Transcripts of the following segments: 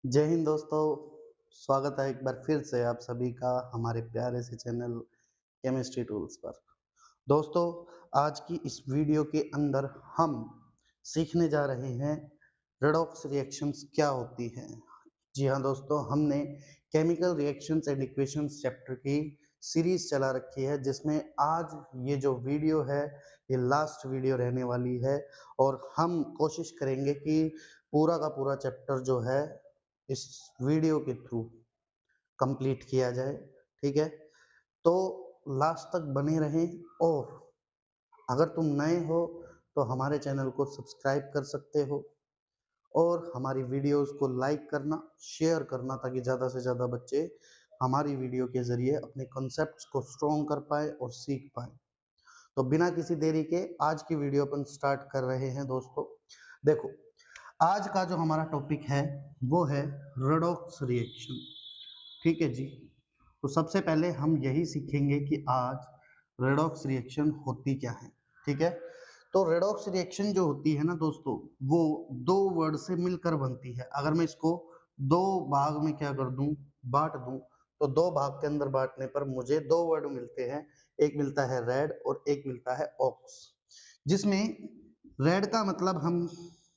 जय हिंद दोस्तों। स्वागत है एक बार फिर से आप सभी का हमारे प्यारे से चैनल केमिस्ट्री टूल्स पर। दोस्तों, आज की इस वीडियो के अंदर हम सीखने जा रहे हैं रेडॉक्स रिएक्शंस क्या होती हैं। जी हाँ दोस्तों, हमने chemical reactions and equations chapter की सीरीज चला रखी है, जिसमें आज ये जो वीडियो है ये लास्ट वीडियो रहने वाली है और हम कोशिश करेंगे कि पूरा का पूरा चैप्टर जो है इस वीडियो के थ्रू कंप्लीट किया जाए। ठीक है, तो लास्ट तक बने रहें और अगर तुम नए हो तो हमारे चैनल को सब्सक्राइब कर सकते हो और हमारी वीडियोस को लाइक करना, शेयर करना, ताकि ज़्यादा से ज़्यादा बच्चे हमारी वीडियो के ज़रिए अपने कॉन्सेप्ट्स को स्ट्रॉन्ग कर पाए और सीख पाए। तो बिना किसी देरी के आज की वीडियो अपन स्टार्ट कर रहे हैं। दोस्तों देखो, आज का जो हमारा टॉपिक है वो है रेडॉक्स रिएक्शन। ठीक है जी, तो सबसे पहले हम यही सीखेंगे कि आज रेडॉक्स रिएक्शन होती क्या है। ठीक है, तो रेडॉक्स रिएक्शन जो होती है ना दोस्तों, वो दो वर्ड से मिलकर बनती है। अगर मैं इसको दो भाग में क्या कर दूं, बांट दूं, तो दो भाग के अंदर बांटने पर मुझे दो वर्ड मिलते हैं। एक मिलता है रेड और एक मिलता है ऑक्स, जिसमें रेड का मतलब हम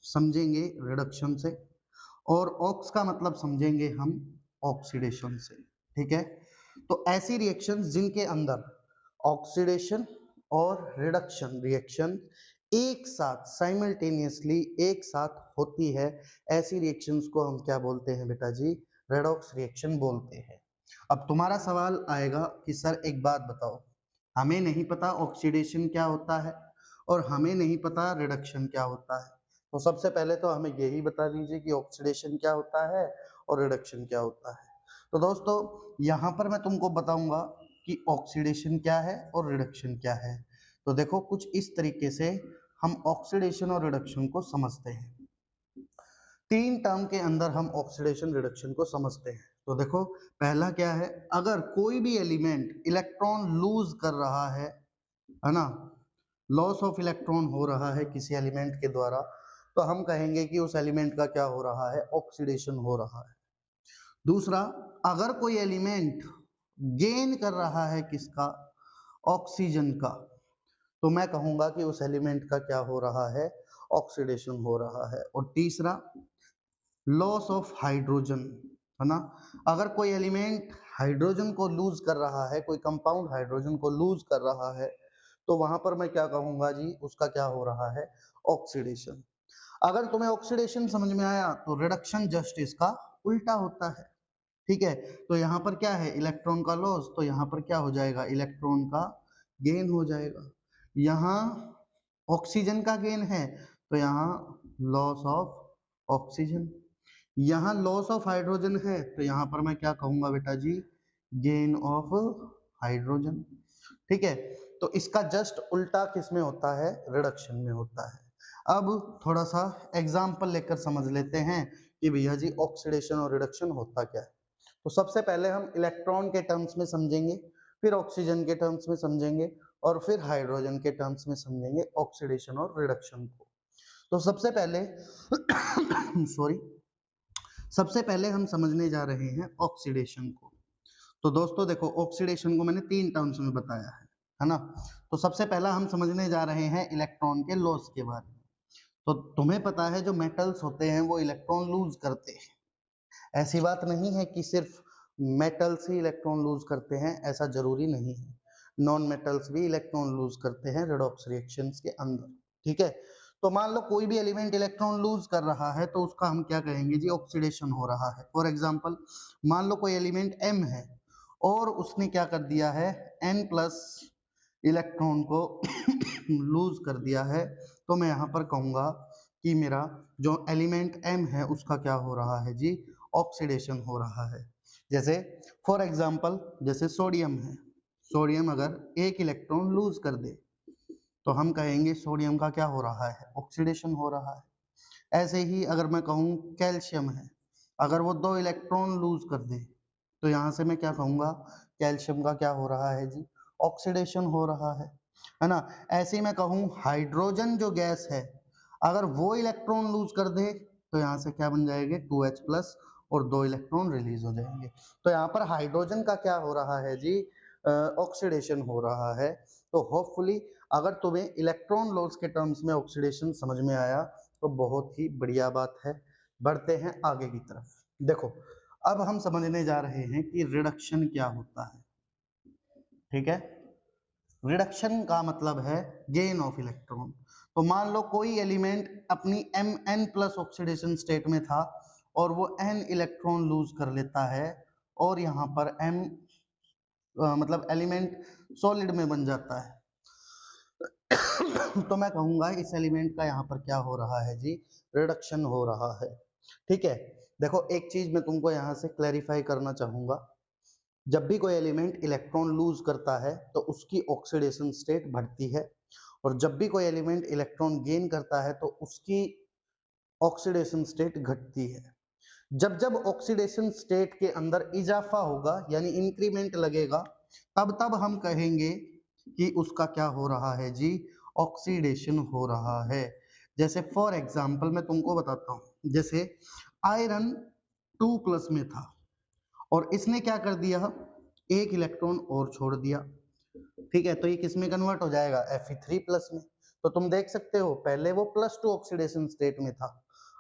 समझेंगे रिडक्शन से और ऑक्स का मतलब समझेंगे हम ऑक्सीडेशन से। ठीक है, तो ऐसी रिएक्शंस जिनके अंदर ऑक्सीडेशन और रिडक्शन रिएक्शन एक साथ साइमल्टेनियसली एक साथ होती है, ऐसी रिएक्शंस को हम क्या बोलते हैं बेटा जी? रेडॉक्स रिएक्शन बोलते हैं। अब तुम्हारा सवाल आएगा कि सर एक बात बताओ, हमें नहीं पता ऑक्सीडेशन क्या होता है और हमें नहीं पता रिडक्शन क्या होता है। तो सबसे पहले तो हमें यही बता दीजिए कि ऑक्सीडेशन क्या होता है और रिडक्शन क्या होता है। तो दोस्तों, यहाँ पर मैं तुमको बताऊंगा कि ऑक्सीडेशन क्या है और रिडक्शन क्या है। तो देखो, कुछ इस तरीके से हम ऑक्सीडेशन और रिडक्शन को समझते हैं। तीन टर्म के अंदर हम ऑक्सीडेशन रिडक्शन को समझते हैं। तो देखो, पहला क्या है, अगर कोई भी एलिमेंट इलेक्ट्रॉन लूज कर रहा है ना, लॉस ऑफ इलेक्ट्रॉन हो रहा है किसी एलिमेंट के द्वारा, तो हम कहेंगे कि उस एलिमेंट का क्या हो रहा है? ऑक्सीडेशन हो रहा है। दूसरा, अगर कोई एलिमेंट गेन कर रहा है किसका? ऑक्सीजन का, तो मैं कहूंगा कि उस एलिमेंट का क्या हो रहा है? ऑक्सीडेशन हो रहा है। और तीसरा, लॉस ऑफ हाइड्रोजन, है ना, अगर कोई एलिमेंट हाइड्रोजन को लूज कर रहा है, कोई कंपाउंड हाइड्रोजन को लूज कर रहा है, तो वहां पर मैं क्या कहूंगा जी? उसका क्या हो रहा है? ऑक्सीडेशन। अगर तुम्हें ऑक्सीडेशन समझ में आया तो रिडक्शन जस्ट इसका उल्टा होता है। ठीक है, तो यहाँ पर क्या है? इलेक्ट्रॉन का लॉस, तो यहाँ पर क्या हो जाएगा? इलेक्ट्रॉन का गेन हो जाएगा। यहाँ ऑक्सीजन का गेन है, तो यहाँ लॉस ऑफ ऑक्सीजन। यहाँ लॉस ऑफ हाइड्रोजन है, तो यहाँ पर मैं क्या कहूंगा बेटा जी? Gain of hydrogen. ठीक है, तो इसका जस्ट उल्टा किस में होता है? रिडक्शन में होता है। अब थोड़ा सा एग्जाम्पल लेकर समझ लेते हैं कि भैया जी ऑक्सीडेशन और रिडक्शन होता क्या है। तो सबसे पहले हम इलेक्ट्रॉन के टर्म्स में समझेंगे, फिर ऑक्सीजन के टर्म्स में समझेंगे और फिर हाइड्रोजन के टर्म्स में समझेंगे ऑक्सीडेशन और रिडक्शन को। तो सबसे पहले सॉरी, सबसे पहले हम समझने जा रहे हैं ऑक्सीडेशन को। तो दोस्तों देखो, ऑक्सीडेशन को मैंने तीन टर्म्स में बताया है ना। तो सबसे पहला हम समझने जा रहे हैं इलेक्ट्रॉन के लॉस के बारे में। तो तुम्हें पता है जो मेटल्स होते हैं वो इलेक्ट्रॉन लूज करते हैं। ऐसी बात नहीं है कि सिर्फ मेटल्स ही इलेक्ट्रॉन लूज करते हैं, ऐसा जरूरी नहीं है। नॉन मेटल्स भी इलेक्ट्रॉन लूज करते हैं रेडॉक्स रिएक्शंस के अंदर। ठीक है, तो मान लो कोई भी एलिमेंट इलेक्ट्रॉन लूज कर रहा है, तो उसका हम क्या कहेंगे जी? ऑक्सीडेशन हो रहा है। फॉर एग्जांपल, मान लो कोई एलिमेंट M है और उसने क्या कर दिया है? N प्लस इलेक्ट्रॉन को लूज कर दिया है, तो मैं यहाँ पर कहूंगा कि मेरा जो एलिमेंट M है उसका क्या हो रहा है जी? ऑक्सीडेशन हो रहा है। जैसे फॉर एग्जांपल, जैसे सोडियम है, सोडियम अगर एक इलेक्ट्रॉन लूज कर दे, तो हम कहेंगे सोडियम का क्या हो रहा है? ऑक्सीडेशन हो रहा है। ऐसे ही अगर मैं कहूँ कैल्शियम है, अगर वो दो इलेक्ट्रॉन लूज कर दे, तो यहाँ से मैं क्या कहूंगा? कैल्शियम का क्या हो रहा है जी? ऑक्सीडेशन हो रहा है ना। ऐसे ही मैं कहूँ हाइड्रोजन जो गैस है, अगर वो इलेक्ट्रॉन लूज कर दे, तो यहाँ से क्या बन जाएंगे? 2H प्लस और 2 इलेक्ट्रॉन रिलीज हो जाएंगे। तो यहाँ पर हाइड्रोजन का क्या हो रहा है जी, ऑक्सीडेशन हो रहा है। तो होपफुली अगर तुम्हें इलेक्ट्रॉन लॉस के टर्म्स में ऑक्सीडेशन समझ में आया तो बहुत ही बढ़िया बात है। बढ़ते हैं आगे की तरफ। देखो अब हम समझने जा रहे हैं कि रिडक्शन क्या होता है। ठीक है, रिडक्शन का मतलब है गेन ऑफ इलेक्ट्रॉन। तो मान लो कोई एलिमेंट अपनी Mn प्लस ऑक्सीडेशन स्टेट में था और वो n इलेक्ट्रॉन लूज कर लेता है और यहाँ पर M मतलब एलिमेंट सॉलिड में बन जाता है। तो मैं कहूंगा इस एलिमेंट का यहाँ पर क्या हो रहा है जी, रिडक्शन हो रहा है। ठीक है, देखो एक चीज मैं तुमको यहाँ से क्लैरिफाई करना चाहूंगा। जब भी कोई एलिमेंट इलेक्ट्रॉन लूज करता है तो उसकी ऑक्सीडेशन स्टेट बढ़ती है, और जब भी कोई एलिमेंट इलेक्ट्रॉन गेन करता है तो उसकी ऑक्सीडेशन स्टेट घटती है। जब जब ऑक्सीडेशन स्टेट के अंदर इजाफा होगा यानी इंक्रीमेंट लगेगा, तब तब हम कहेंगे कि उसका क्या हो रहा है जी, ऑक्सीडेशन हो रहा है। जैसे फॉर एग्जांपल मैं तुमको बताता हूं, जैसे आयरन 2 प्लस में था और इसने क्या कर दिया, एक इलेक्ट्रॉन और छोड़ दिया। ठीक है, तो ये किस में कन्वर्ट हो जाएगा, Fe3 प्लस में। तो तुम देख सकते हो पहले वो +2 ऑक्सीडेशन स्टेट में था,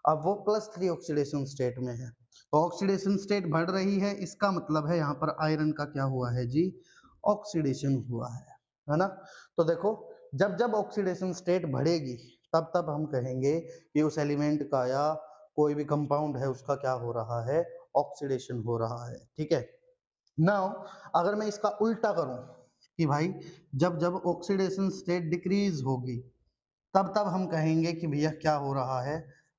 अब वो +3 ऑक्सीडेशन स्टेट में है। तो ऑक्सीडेशन स्टेट बढ़ रही है, इसका मतलब है यहाँ पर आयरन का क्या हुआ है जी, ऑक्सीडेशन हुआ है ना। तो देखो जब जब ऑक्सीडेशन स्टेट बढ़ेगी तब तब हम कहेंगे कि उस एलिमेंट का या कोई भी कंपाउंड है उसका क्या हो रहा है, ऑक्सीडेशन हो रहा है। ठीक है, नाउ अगर मैं इसका उल्टा करूं कि भाई जब जब ऑक्सीडेशन स्टेट डिक्रीज होगी तब तब हम कहेंगे कि भैया क्या हो रहा है,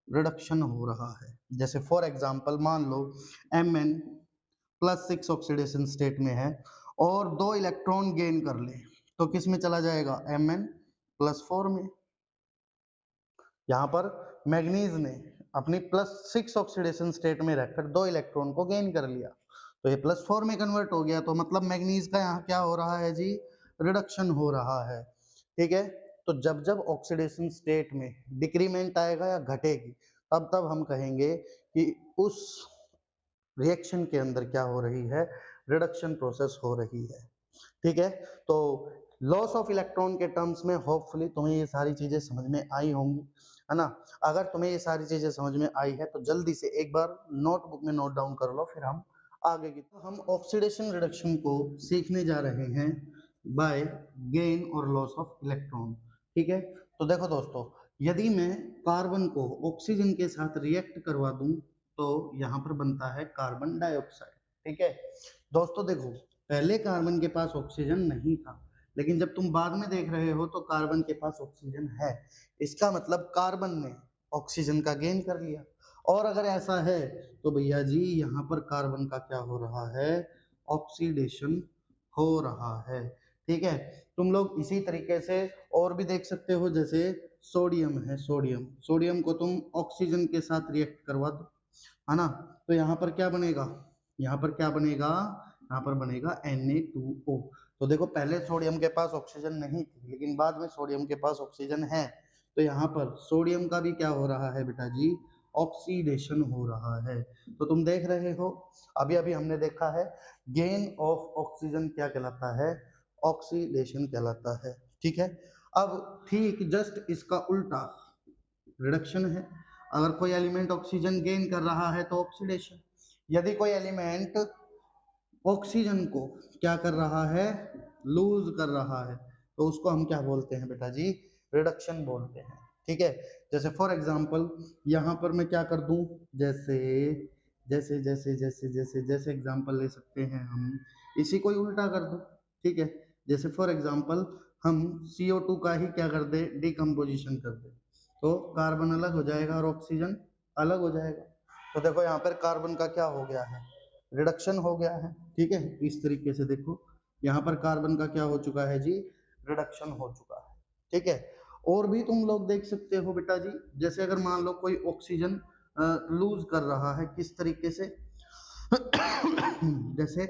रिडक्शन हो रहा है। जैसे फॉर एग्जांपल मान लो Mn +6 ऑक्सीडेशन स्टेट में है और 2 इलेक्ट्रॉन गेन कर ले तो किस में चला जाएगा, Mn +4 में। यहाँ पर मैग्नीज ने अपनी +6 ऑक्सीडेशन स्टेट में रहकर 2 इलेक्ट्रॉन को गेन कर लिया तो ये +4 में कन्वर्ट हो गया, तो मतलब मैग्नीज का यहाँ क्या हो रहा है जी, रिडक्शन हो रहा है। ठीक है, तो जब जब ऑक्सीडेशन स्टेट में डिक्रीमेंट आएगा या घटेगी तब तब हम कहेंगे कि उस रिएक्शन के अंदर क्या हो रही है, रिडक्शन प्रोसेस हो रही है। ठीक है, तो लॉस ऑफ इलेक्ट्रॉन के टर्म्स में होपफुली तुम्हें ये सारी चीजें समझ में आई होंगी, है ना। अगर तुम्हें ये सारी चीजें समझ में आई है तो जल्दी से एक बार नोटबुक में नोट डाउन कर लो, फिर हम आगे की तो हम ऑक्सीडेशन रिडक्शन को सीखने जा रहे हैं बाय गेन और लॉस ऑफ इलेक्ट्रॉन। ठीक है, तो देखो दोस्तों, यदि मैं कार्बन को ऑक्सीजन के साथ रिएक्ट करवा दूं तो यहाँ पर बनता है कार्बन डाइऑक्साइड। ठीक है दोस्तों, देखो पहले कार्बन के पास ऑक्सीजन नहीं था, लेकिन जब तुम बाद में देख रहे हो तो कार्बन के पास ऑक्सीजन है, इसका मतलब कार्बन ने ऑक्सीजन का गेन कर लिया। और अगर ऐसा है तो भैया जी यहाँ पर कार्बन का क्या हो रहा है, ऑक्सीडेशन हो रहा है। ठीक है, तुम लोग इसी तरीके से और भी देख सकते हो, जैसे सोडियम है, सोडियम को तुम ऑक्सीजन के साथ रिएक्ट करवा दो, है ना, तो यहाँ पर क्या बनेगा, यहाँ पर क्या बनेगा, यहाँ पर बनेगा Na2O। तो देखो पहले सोडियम के पास ऑक्सीजन नहीं थी लेकिन बाद में सोडियम के पास ऑक्सीजन है, तो यहाँ पर सोडियम का भी क्या हो रहा है बेटा जी, ऑक्सीडेशन हो रहा है। तो तुम देख रहे हो अभी अभी हमने देखा है गेन ऑफ ऑक्सीजन क्या कहलाता है, ऑक्सीडेशन कहलाता है। ठीक है, अब ठीक जस्ट इसका उल्टा रिडक्शन है। अगर कोई एलिमेंट ऑक्सीजन गेन कर रहा है तो ऑक्सीडेशन, यदि कोई एलिमेंट ऑक्सीजन को क्या कर रहा है, लूज कर रहा है, तो उसको हम क्या बोलते हैं बेटा जी, रिडक्शन बोलते हैं। ठीक है, जैसे फॉर एग्जांपल यहाँ पर मैं क्या कर दूं, जैसे जैसे जैसे जैसे जैसे जैसे एग्जांपल ले सकते हैं हम, इसी को ही उल्टा कर दो। ठीक है, जैसे फॉर एग्जांपल हम CO2 का ही क्या कर दे, डिकम्पोजिशन कर दे, तो कार्बन अलग हो जाएगा और ऑक्सीजन अलग हो जाएगा। तो देखो यहाँ पर कार्बन का क्या हो गया है, रिडक्शन हो गया है। ठीक है, इस तरीके से देखो यहाँ पर कार्बन का क्या हो चुका है जी, रिडक्शन हो चुका है। ठीक है, और भी तुम लोग देख सकते हो बेटा जी, जैसे अगर मान लो कोई ऑक्सीजन लूज कर रहा है, किस तरीके से जैसे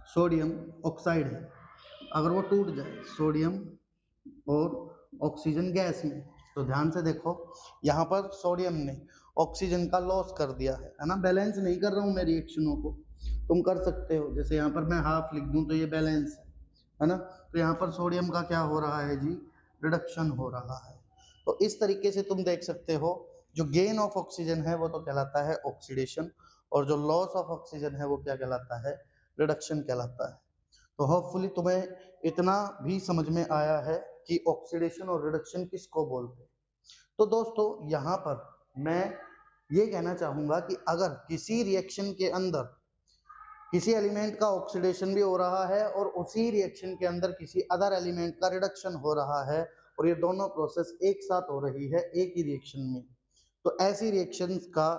सोडियम ऑक्साइड है, अगर वो टूट जाए सोडियम और ऑक्सीजन गैस में, तो ध्यान से देखो यहाँ पर सोडियम ने ऑक्सीजन का लॉस कर दिया है ना। बैलेंस नहीं कर रहा हूं मैं रिएक्शनों को, तुम कर सकते हो। जैसे यहाँ पर मैं हाफ लिख दूं तो ये बैलेंस है ना। तो यहाँ पर सोडियम का क्या हो रहा है जी, रिडक्शन हो रहा है। तो इस तरीके से तुम देख सकते हो, जो गेन ऑफ ऑक्सीजन है वो तो कहलाता है ऑक्सीडेशन, और जो लॉस ऑफ ऑक्सीजन है वो क्या कहलाता है, रिडक्शन कहलाता है। तो होपफुली तुम्हें इतना भी समझ में आया है कि ऑक्सीडेशन और रिडक्शन किसको बोलते हैं। तो दोस्तों यहाँ पर मैं ये कहना चाहूंगा कि अगर किसी रिएक्शन के अंदर किसी एलिमेंट का ऑक्सीडेशन भी हो रहा है और उसी रिएक्शन के अंदर किसी अदर एलिमेंट का रिडक्शन हो रहा है, और ये दोनों प्रोसेस एक साथ हो रही है एक ही रिएक्शन में, तो ऐसी रिएक्शंस का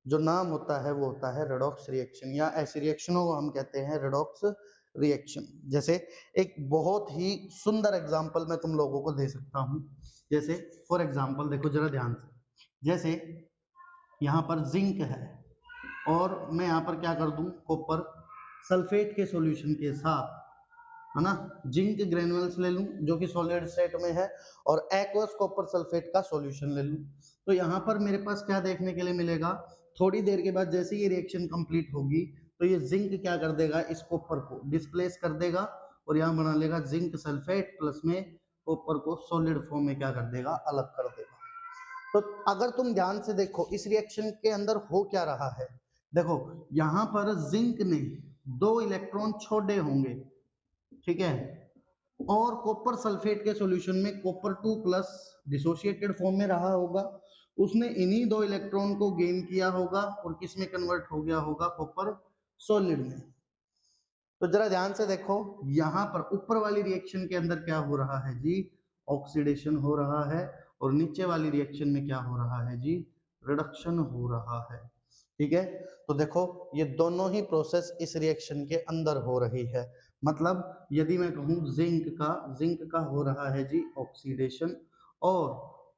जो नाम होता है वो होता है रेडॉक्स रिएक्शन, या ऐसी रिएक्शनों को हम कहते हैं रेडॉक्स रिएक्शन। जैसे एक बहुत ही सुंदर एग्जांपल मैं तुम लोगों को दे सकता हूं। जैसे फॉर एग्जांपल देखो जरा ध्यान से, जैसे यहाँ पर जिंक है और मैं यहाँ पर क्या कर दूं, कॉपर सल्फेट के सॉल्यूशन के साथ, है ना, जिंक ग्रेनुअल्स ले लूं जो कि सॉलिड स्टेट में है, और एक्वस कॉपर सल्फेट का सॉल्यूशन ले लूं। तो यहाँ पर मेरे पास क्या देखने के लिए मिलेगा, थोड़ी देर के बाद जैसे ये रिएक्शन कंप्लीट होगी तो ये जिंक क्या कर देगा, इस कॉपर को डिस्प्लेस कर देगा और यहाँ बना लेगा जिंक सल्फेट, प्लस में कॉपर को सॉलिड फॉर्म में क्या कर देगा, अलग कर देगा। तो अगर तुम ध्यान से देखो इस रिएक्शन के अंदर हो क्या रहा है, देखो यहाँ पर जिंक ने 2 इलेक्ट्रॉन छोड़े होंगे, ठीक है, और कॉपर सल्फेट के सॉल्यूशन में कॉपर 2 प्लस डिसोसिएटेड फॉर्म में रहा होगा, उसने इन्हीं 2 इलेक्ट्रॉन को गेन किया होगा और किस में कन्वर्ट हो गया होगा, कॉपर सॉलिड में। तो जरा ध्यान से देखो यहाँ पर ऊपर वाली रिएक्शन के अंदर क्या हो रहा है जी, ऑक्सीडेशन हो रहा है, और नीचे वाली रिएक्शन में क्या हो रहा है जी, रिडक्शन हो रहा है। ठीक है, तो देखो ये दोनों ही प्रोसेस इस रिएक्शन के अंदर हो रही है। मतलब यदि मैं कहूं जिंक का हो रहा है जी ऑक्सीडेशन, और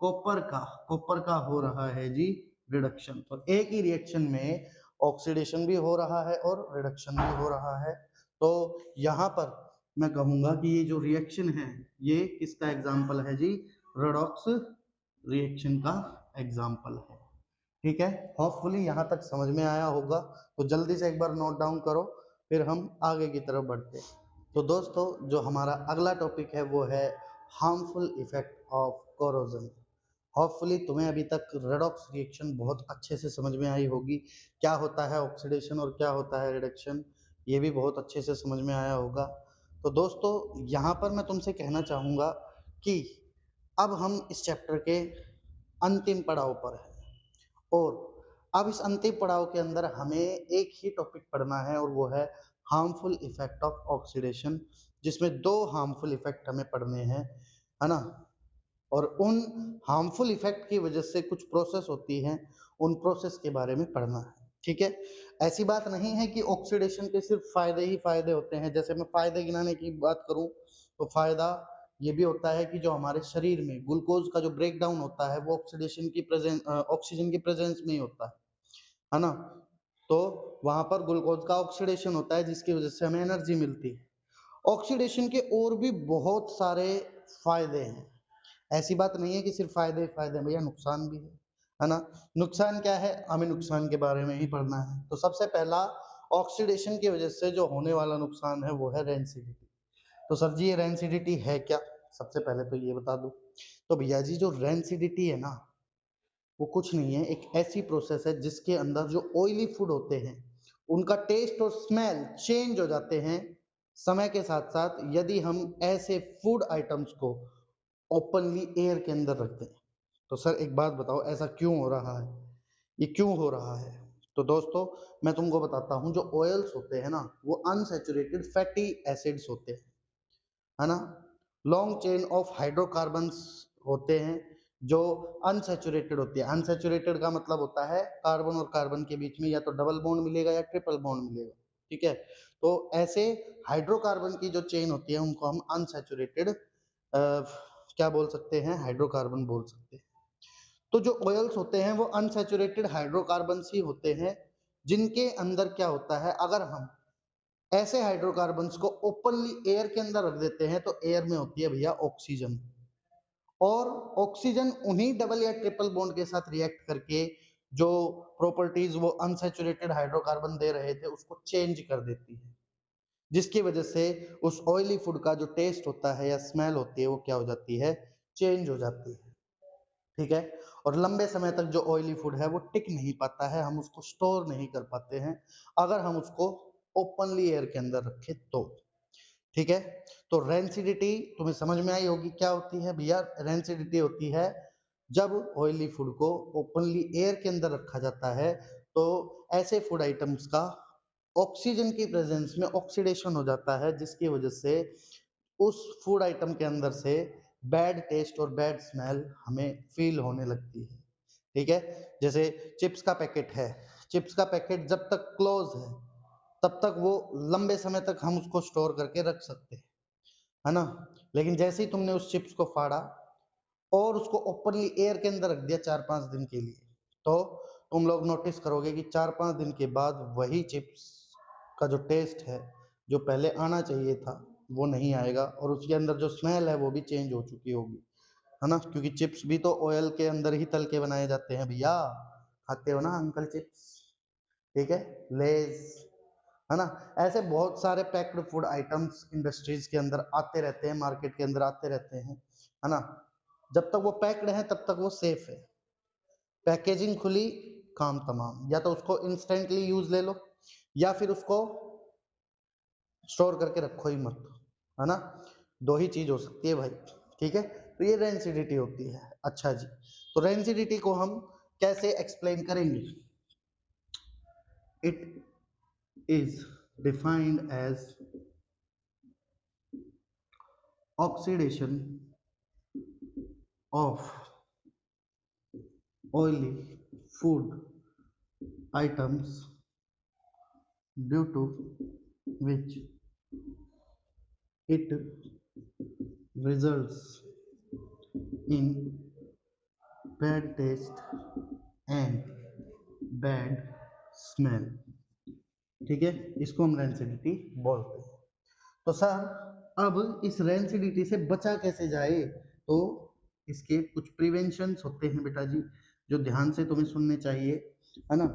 कॉपर का हो रहा है जी रिडक्शन। तो एक ही रिएक्शन में ऑक्सीडेशन भी हो रहा है और रिडक्शन भी हो रहा है। तो यहाँ पर मैं कहूंगा कि ये जो रिएक्शन है ये किसका एग्जाम्पल है जी, रेडॉक्स रिएक्शन का एग्जाम्पल है। ठीक है, होपफुली यहाँ तक समझ में आया होगा। तो जल्दी से एक बार नोट डाउन करो, फिर हम आगे की तरफ बढ़ते हैं। तो दोस्तों जो हमारा अगला टॉपिक है वो है harmful effect of corrosion. Hopefully तुम्हें अभी तक रेडॉक्स रिएक्शन बहुत अच्छे से समझ में आई होगी, क्या होता है ऑक्सीडेशन और क्या होता है रिडक्शन, ये भी बहुत अच्छे से समझ में आया होगा। तो दोस्तों यहाँ पर मैं तुमसे कहना चाहूँगा कि अब हम इस चैप्टर के अंतिम पड़ाव पर हैं, और अब इस अंतिम पड़ाव के अंदर हमें एक ही टॉपिक पढ़ना है और वो है हार्मफुल इफेक्ट ऑफ ऑक्सीडेशन, जिसमें 2 हार्मफुल इफेक्ट हमें पढ़ने हैं, है ना। और उन हार्मफुल इफेक्ट की वजह से कुछ प्रोसेस होती हैं, उन प्रोसेस के बारे में पढ़ना है। ठीक है, ऐसी बात नहीं है कि ऑक्सीडेशन के सिर्फ फायदे ही फायदे होते हैं। जैसे मैं फायदे गिनाने की बात करूं तो फायदा ये भी होता है कि जो हमारे शरीर में ग्लूकोज का जो ब्रेक डाउन होता है वो ऑक्सीडेशन की ऑक्सीजन की प्रेजेंस में ही होता है ना। तो वहां पर ग्लूकोज का ऑक्सीडेशन होता है जिसकी वजह से हमें एनर्जी मिलती है। ऑक्सीडेशन के और भी बहुत सारे फायदे हैं, ऐसी बात नहीं है कि सिर्फ फायदे ही फायदे हैं, भैया नुकसान भी है ना। नुकसान क्या है, हमें नुकसान के बारे में ही पढ़ना है। तो सबसे पहला ऑक्सीडेशन की वजह से जो होने वाला नुकसान है वो है रेंसिडिटी। तो सर जी ये रेंसिडिटी है क्या, सबसे पहले तो ये बता दूं। तो भैया जी जो रेंसिडिटी है ना वो कुछ नहीं है, एक ऐसी प्रोसेस है जिसके अंदर जो ऑयली फूड होते हैं उनका टेस्ट और स्मेल चेंज हो जाते हैं समय के साथ साथ, यदि हम ऐसे फूड आइटम्स को ओपनली एयर के अंदर रखते हैं। तो सर एक बात बताओ ऐसा क्यों हो रहा है, ये क्यों हो रहा है। तो दोस्तों मैं तुमको बताता हूँ, जो ऑयल्स होते हैं ना वो अनसैचुरेटेड फैटी एसिड्स होते हैं, है ना। लॉन्ग चेन ऑफ हाइड्रोकार्बन्स होते हैं जो अनसैचुरेटेड होती है। अनसैचुरेटेड का मतलब होता है कार्बन और कार्बन के बीच में या तो डबल बॉन्ड मिलेगा या ट्रिपल बॉन्ड मिलेगा, ठीक है। तो ऐसे हाइड्रोकार्बन की जो चेन होती है उनको हम अनसैचुरेटेड क्या बोल सकते हैं, हाइड्रोकार्बन बोल सकते हैं। तो जो ऑयल्स होते हैं वो अनसैचुरेटेड हाइड्रोकार्बन ही होते हैं, जिनके अंदर क्या होता है, अगर हम ऐसे हाइड्रोकार्बन्स को ओपनली एयर के अंदर रख देते हैं तो एयर में होती है भैया ऑक्सीजन, और ऑक्सीजन उन्हीं डबल या ट्रिपल बॉन्ड के साथ रिएक्ट करके जो प्रॉपर्टीज वो अनसैचुरेटेड हाइड्रोकार्बन दे रहे थे उसको चेंज कर देती है, जिसकी वजह से उस ऑयली फूड का जो टेस्ट होता है या स्मेल होती है वो क्या हो जाती है, चेंज हो जाती है। ठीक है, और लंबे समय तक जो ऑयली फूड है वो टिक नहीं पाता है, हम उसको स्टोर नहीं कर पाते हैं अगर हम उसको ओपनली एयर के अंदर रखें तो। ठीक है, तो रेंसिडिटी तुम्हें समझ में आई होगी क्या होती है भैया। रेंसिडिटी होती है जब ऑयली फूड को ओपनली एयर के अंदर रखा जाता है तो ऐसे फूड आइटम्स का ऑक्सीजन की प्रेजेंस में ऑक्सीडेशन हो जाता है, जिसकी वजह से उस फूड आइटम के अंदर से बैड टेस्ट और बैड स्मेल हमें फील होने लगती है। ठीक है, जैसे चिप्स का पैकेट है, चिप्स का पैकेट जब तक क्लोज है तब तक वो लंबे समय तक हम उसको स्टोर करके रख सकते हैं, है ना। लेकिन जैसे ही तुमने उस चिप्स को फाड़ा और उसको ओपनली एयर के अंदर रख दिया 4-5 दिन के लिए, तो तुम लोग नोटिस करोगे कि 4-5 दिन के बाद वही चिप्स का जो टेस्ट है जो पहले आना चाहिए था वो नहीं आएगा, और उसके अंदर जो स्मेल है वो भी चेंज हो चुकी होगी, है ना। क्योंकि चिप्स भी तो ऑयल के अंदर ही तल के बनाए जाते हैं भैया, खाते हो ना अंकल चिप्स, ठीक है, लेज, है ना। ऐसे बहुत सारे पैक्ड फूड आइटम्स इंडस्ट्रीज के अंदर आते रहते हैं, मार्केट के अंदर आते रहते हैं, है ना। जब तक वो पैक्ड है तब तक वो सेफ है, पैकेजिंग खुली काम तमाम, या तो उसको इंस्टेंटली यूज ले लो या फिर उसको स्टोर करके रखो ही मत, है ना। दो ही चीज हो सकती है भाई। ठीक है, तो ये रेंसिडिटी होती है। अच्छा जी, तो रेंसिडिटी को हम कैसे एक्सप्लेन करेंगे। It is defined as oxidation of oily food items due to which it results in bad taste and bad smell। ठीक है, इसको हम रेंसिडिटी बोलते हैं। तो सर अब इस रेंसिडिटी से बचा कैसे जाए, तो इसके कुछ प्रिवेंशंस होते हैं बेटा जी जो ध्यान से तुम्हें सुनने चाहिए, है ना।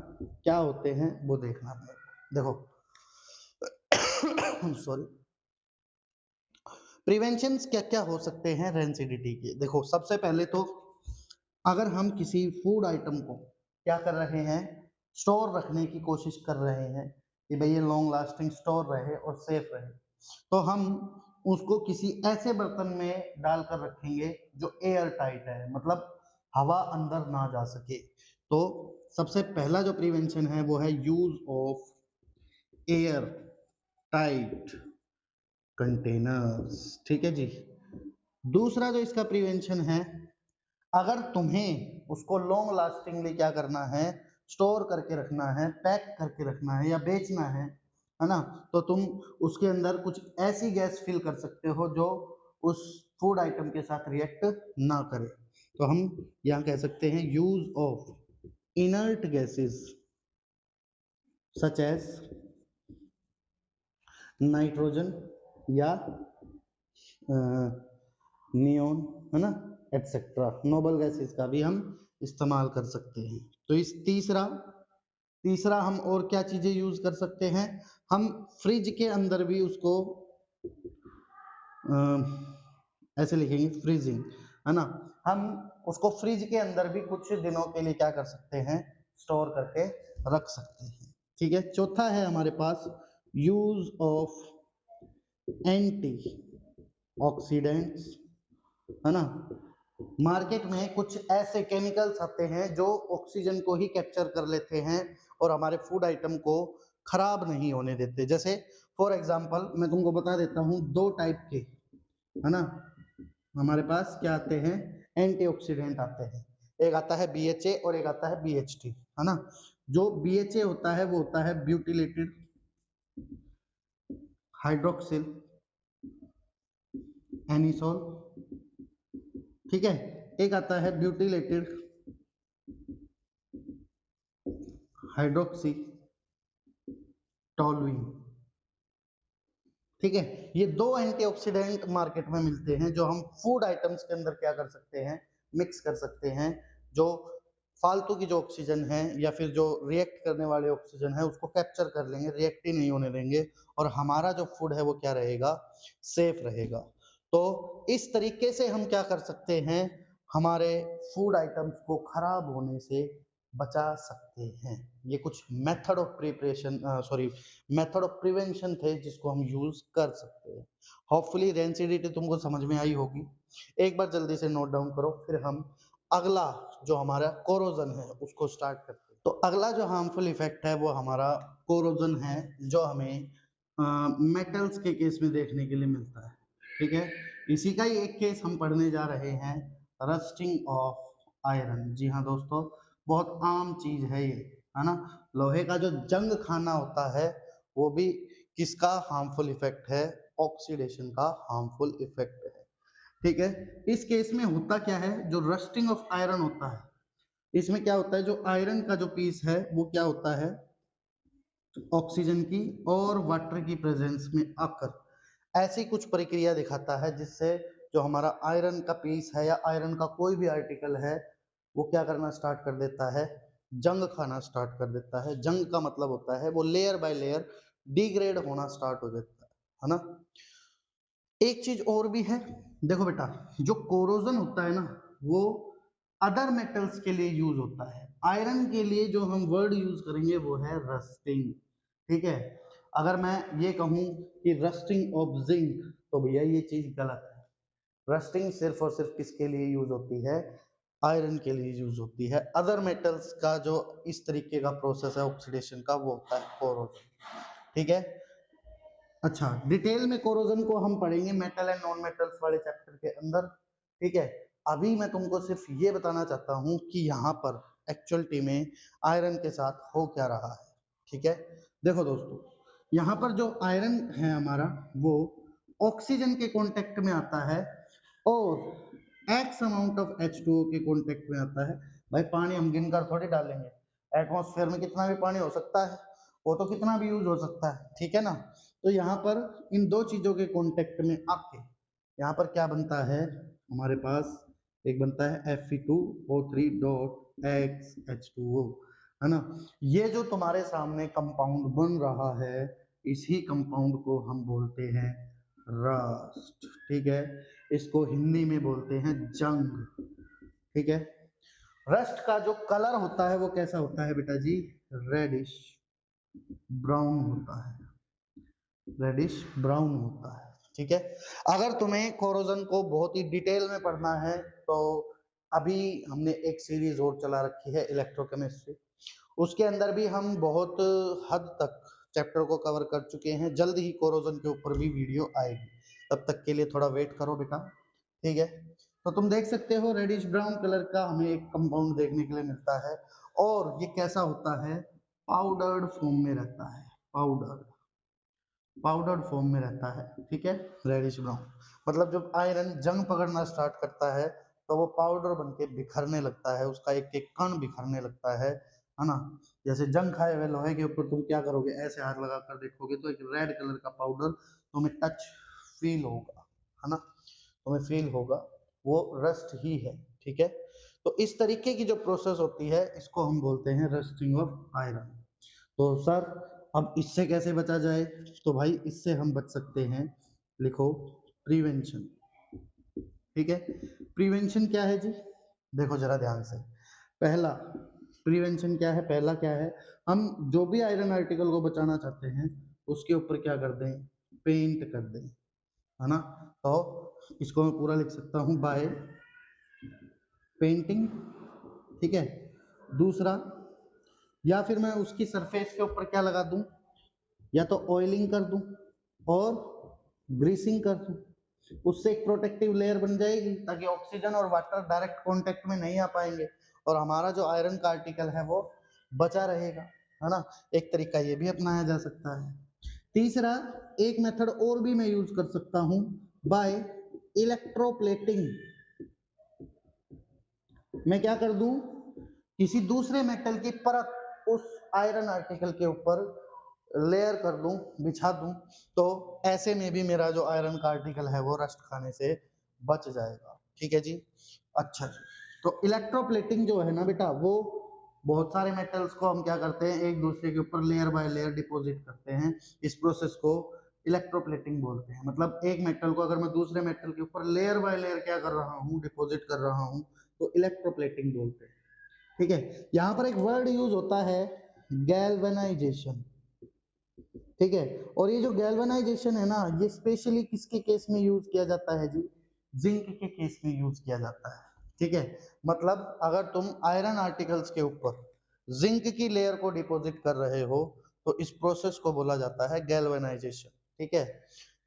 क्या होते हैं वो देखना। देखो सॉरी, प्रिवेंशंस क्या क्या हो सकते हैं रेंसिडिटी के। देखो सबसे पहले तो अगर हम किसी फूड आइटम को क्या कर रहे हैं, स्टोर रखने की कोशिश कर रहे हैं कि भाई ये लॉन्ग लास्टिंग स्टोर रहे और सेफ रहे, तो हम उसको किसी ऐसे बर्तन में डालकर रखेंगे जो एयर टाइट है, मतलब हवा अंदर ना जा सके। तो सबसे पहला जो प्रिवेंशन है वो है use of air tight containers. ठीक है जी। दूसरा जो इसका प्रिवेंशन है, अगर तुम्हें उसको लॉन्ग लास्टिंगली क्या करना है, स्टोर करके रखना है, पैक करके रखना है या बेचना है ना, तो तुम उसके अंदर कुछ ऐसी गैस फिल कर सकते हो जो उस फूड आइटम के साथ रिएक्ट ना करे। तो हम यहाँ कह सकते हैं use of inert gases such as nitrogen या नियोन, है ना, एटसेट्रा, नोबल गैसेस का भी हम इस्तेमाल कर सकते हैं। तो इस तीसरा तीसरा हम और क्या चीजें यूज कर सकते हैं, हम फ्रिज के अंदर भी उसको ऐसे लिखेंगे फ्रीजिंग, है ना। हम उसको फ्रिज के अंदर भी कुछ दिनों के लिए क्या कर सकते हैं, स्टोर करके रख सकते हैं। ठीक है, चौथा है हमारे पास यूज ऑफ एंटी ऑक्सीडेंट्स, है ना। मार्केट में कुछ ऐसे केमिकल्स आते हैं जो ऑक्सीजन को ही कैप्चर कर लेते हैं और हमारे फूड आइटम को खराब नहीं होने देते। जैसे फॉर एग्जांपल मैं तुमको बता देता हूँ, दो टाइप के, है ना, हमारे पास क्या आते हैं, एंटीऑक्सीडेंट आते हैं। एक आता है BHA और एक आता है BHT, है ना। जो BHA होता है वो होता है ब्यूटिलेटेड हाइड्रोक्सिल एनिसोल, ठीक है। एक आता है ब्यूटिलेटेड हाइड्रोक्सी टोलुइन, ठीक है। ये दो एंटीऑक्सीडेंट मार्केट में मिलते हैं जो हम फूड आइटम्स के अंदर क्या कर सकते हैं, मिक्स कर सकते हैं। जो फालतू की जो ऑक्सीजन है या फिर जो रिएक्ट करने वाले ऑक्सीजन है उसको कैप्चर कर लेंगे, रिएक्ट ही नहीं होने देंगे, और हमारा जो फूड है वो क्या रहेगा, सेफ रहेगा। तो इस तरीके से हम क्या कर सकते हैं, हमारे फूड आइटम्स को खराब होने से बचा सकते हैं। ये कुछ method of preparation sorry method of prevention थे जिसको हम यूज कर सकते हैं। होपफुली रेंसिडिटी तुमको समझ में आई होगी। एक बार जल्दी से नोट डाउन करो, फिर हम अगला जो हमारा कोरोजन है उसको स्टार्ट करते हैं। तो अगला जो हार्मफुल इफेक्ट है वो हमारा कोरोजन है, जो हमें मेटल्स के केस में देखने के लिए मिलता है। ठीक है, इसी का ही एक केस हम पढ़ने जा रहे हैं, रस्टिंग ऑफ आयरन। जी हाँ दोस्तों, बहुत आम चीज है ये, है ना। लोहे का जो जंग खाना होता है वो भी किसका हार्मफुल इफेक्ट है, ऑक्सीडेशन का हार्मफुल इफेक्ट है। ठीक है, इस केस में होता क्या है, जो रस्टिंग ऑफ आयरन होता है इसमें क्या होता है, जो आयरन का जो पीस है वो क्या होता है, ऑक्सीजन की और वाटर की प्रेजेंस में आकर ऐसी कुछ प्रक्रिया दिखाता है जिससे जो हमारा आयरन का पीस है या आयरन का कोई भी आर्टिकल है वो क्या करना स्टार्ट कर देता है, जंग खाना स्टार्ट कर देता है। जंग का मतलब होता है वो लेयर बाय लेयर डिग्रेड होना स्टार्ट हो जाता है ना। एक चीज और भी है, देखो बेटा, जो कोरोजन होता है ना वो अदर मेटल्स के लिए यूज होता है। आयरन के लिए जो हम वर्ड यूज करेंगे वो है रस्टिंग। ठीक है, अगर मैं ये कहूं कि रस्टिंग ऑफ जिंक तो भैया ये चीज गलत है। रस्टिंग सिर्फ और सिर्फ किसके लिए यूज होती है, आयरन के लिए यूज होती है। अदर मेटल्स का जो इस तरीके का प्रोसेस है ऑक्सीडेशन का वो होता है कोरोजन। ठीक है, अच्छा, डिटेल में कोरोजन को हम पढ़ेंगे मेटल एंड नॉन मेटल्स वाले चैप्टर के अंदर। ठीक है, अभी मैं तुमको सिर्फ ये बताना चाहता हूं कि यहाँ पर एक्चुअलिटी में आयरन के साथ हो क्या रहा है। ठीक है, देखो दोस्तों, यहाँ पर जो आयरन है हमारा वो ऑक्सीजन के कांटेक्ट में आता है और एक्स अमाउंट ऑफ H2O के कांटेक्ट में आता है। भाई पानी हम गिनकर थोड़ी डालेंगे, एटमॉस्फेयर में कितना भी पानी हो सकता है, वो तो कितना भी यूज हो सकता है। ठीक है ना, तो यहाँ पर इन दो चीजों के कांटेक्ट में आके यहाँ पर क्या बनता है, हमारे पास एक बनता है Fe2O3 डॉट XH2O, है ना। ये जो तुम्हारे सामने कंपाउंड बन रहा है इसी कंपाउंड को हम बोलते हैं रस्ट। ठीक है, इसको हिंदी में बोलते हैं जंग। ठीक है, रस्ट का जो कलर होता है वो कैसा होता है बेटा जी, रेडिश ब्राउन होता है, रेडिश ब्राउन होता है। ठीक है, अगर तुम्हें कोरोजन को बहुत ही डिटेल में पढ़ना है तो अभी हमने एक सीरीज और चला रखी है इलेक्ट्रोकेमिस्ट्री, उसके अंदर भी हम बहुत हद तक चैप्टर को कवर कर चुके हैं। जल्द ही कोरोजन के ऊपर भी वीडियो आएगी, तब तक के लिए थोड़ा वेट करो बेटा। ठीक है, तो तुम देख सकते हो रेडिश ब्राउन कलर का हमें एक कंपाउंड देखने के लिए मिलता है, और ये कैसा होता है, पाउडर्ड फॉर्म में रहता है, पाउडर्ड फॉर्म में रहता है। ठीक है, रेडिश ब्राउन मतलब जब आयरन जंग पकड़ना स्टार्ट करता है तो वो पाउडर बन के बिखरने लगता है, उसका एक एक कण बिखरने लगता है ना। जैसे जंग खाए हुए लोहे के ऊपर तुम क्या करोगे, ऐसे हाथ लगा कर देखोगे तो एक रेड कलर का पाउडर तुम्हें टच फील होगा, है ना, तुम्हें फील होगा, वो रस्ट ही है। ठीक है, तो इस तरीके की जो प्रोसेस होती है इसको हम बोलते हैं रस्टिंग ऑफ आयरन। तो सर अब इससे कैसे बचा जाए, तो भाई इससे हम बच सकते हैं, लिखो प्रिवेंशन। ठीक है, प्रिवेंशन क्या है जी, देखो जरा ध्यान से, पहला प्रिवेंशन क्या है, पहला क्या है, हम जो भी आयरन आर्टिकल को बचाना चाहते हैं उसके ऊपर क्या कर दें, पेंट कर दें, है ना। तो इसको मैं पूरा लिख सकता हूं बाय पेंटिंग। ठीक है, दूसरा, या फिर मैं उसकी सरफेस के ऊपर क्या लगा दूं, या तो ऑयलिंग कर दूं और ग्रीसिंग कर दूं, उससे एक प्रोटेक्टिव लेयर बन जाएगी ताकि ऑक्सीजन और वाटर डायरेक्ट कांटेक्ट में नहीं आ पाएंगे और हमारा जो आयरन का आर्टिकल है वो बचा रहेगा, है ना। एक तरीका ये भी अपनाया जा सकता है। तीसरा, एक मेथड और भी मैं यूज कर सकता हूं, बाय इलेक्ट्रोप्लेटिंग। मैं क्या कर दूं, किसी दूसरे मेटल की परत उस आयरन आर्टिकल के ऊपर लेयर कर दूं, बिछा दूं, तो ऐसे में भी मेरा जो आयरन का आर्टिकल है वो रस्ट खाने से बच जाएगा। ठीक है जी। अच्छा जी, तो इलेक्ट्रोप्लेटिंग जो है ना बेटा, वो बहुत सारे मेटल्स को हम क्या करते हैं, एक दूसरे के ऊपर लेयर बाय लेयर डिपॉजिट करते हैं। इस प्रोसेस को इलेक्ट्रोप्लेटिंग बोलते हैं। मतलब एक मेटल को अगर मैं दूसरे मेटल के ऊपर लेयर बाय लेयर क्या कर रहा हूँ, डिपॉजिट कर रहा हूँ, तो इलेक्ट्रोप्लेटिंग बोलते हैं। ठीक है, यहाँ पर एक वर्ड यूज होता है गैल्वेनाइजेशन। ठीक है, और ये जो गैल्वेनाइजेशन है ना, ये स्पेशली किसके केस में यूज किया जाता है जी, जिंक के केस में यूज किया जाता है। ठीक है, मतलब अगर तुम आयरन आर्टिकल्स के ऊपर जिंक की लेयर को डिपॉजिट कर रहे हो, तो इस प्रोसेस को बोला जाता है गैल्वेनाइजेशन। ठीक है,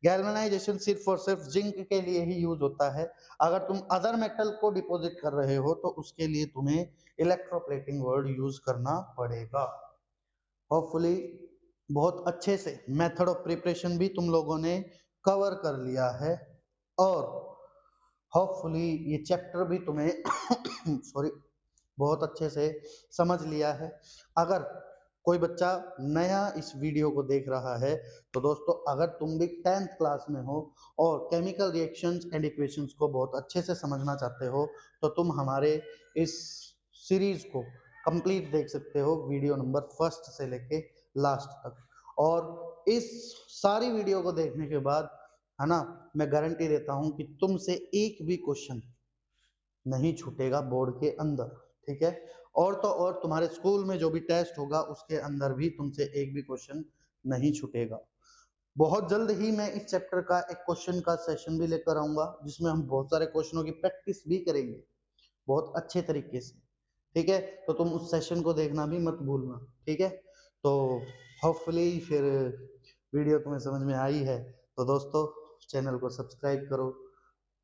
गैल्वेनाइजेशन सिर्फ और सिर्फ जिंक के लिए ही यूज होता है। अगर तुम अदर मेटल को डिपॉजिट कर रहे हो, तो उसके लिए तुम्हें इलेक्ट्रोप्लेटिंग वर्ड यूज करना पड़ेगा। होपफुली बहुत अच्छे से मेथड ऑफ प्रिपरेशन भी तुम लोगों ने कवर कर लिया है, और होपफुली ये चैप्टर भी तुम्हें सॉरी बहुत अच्छे से समझ लिया है। अगर कोई बच्चा नया इस वीडियो को देख रहा है, तो दोस्तों अगर तुम भी 10th क्लास में हो और केमिकल रिएक्शंस एंड इक्वेशंस को बहुत अच्छे से समझना चाहते हो, तो तुम हमारे इस सीरीज को कंप्लीट देख सकते हो, वीडियो नंबर फर्स्ट से लेके लास्ट तक। और इस सारी वीडियो को देखने के बाद, है ना, मैं गारंटी देता हूं कि तुमसे एक भी क्वेश्चन नहीं छूटेगा बोर्ड के अंदर। ठीक है, और तो और तुम्हारे स्कूल में जो भी टेस्ट होगा उसके अंदर भी तुमसे एक भी क्वेश्चन नहीं छूटेगा। बहुत जल्द ही मैं इस चैप्टर का एक क्वेश्चन का सेशन भी लेकर आऊंगा, जिसमें हम बहुत सारे क्वेश्चनों की प्रैक्टिस भी करेंगे बहुत अच्छे तरीके से। ठीक है, तो तुम उस सेशन को देखना भी मत भूलना। ठीक है, तो होपफुली फिर वीडियो तुम्हें समझ में आई है, तो दोस्तों चैनल को सब्सक्राइब करो,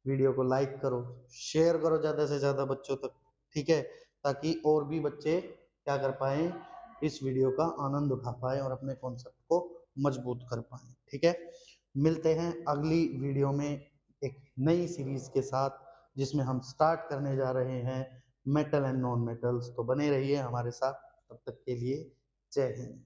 वीडियो को लाइक करो, शेयर करो ज़्यादा से ज़्यादा बच्चों तक। ठीक है, ताकि और भी बच्चे क्या कर पाए, इस वीडियो का आनंद उठा पाए और अपने कॉन्सेप्ट को मजबूत कर पाए। ठीक है, मिलते हैं अगली वीडियो में एक नई सीरीज के साथ, जिसमें हम स्टार्ट करने जा रहे हैं मेटल एंड नॉन मेटल्स। तो बने रहिए हमारे साथ, तब तक के लिए जय हिंद।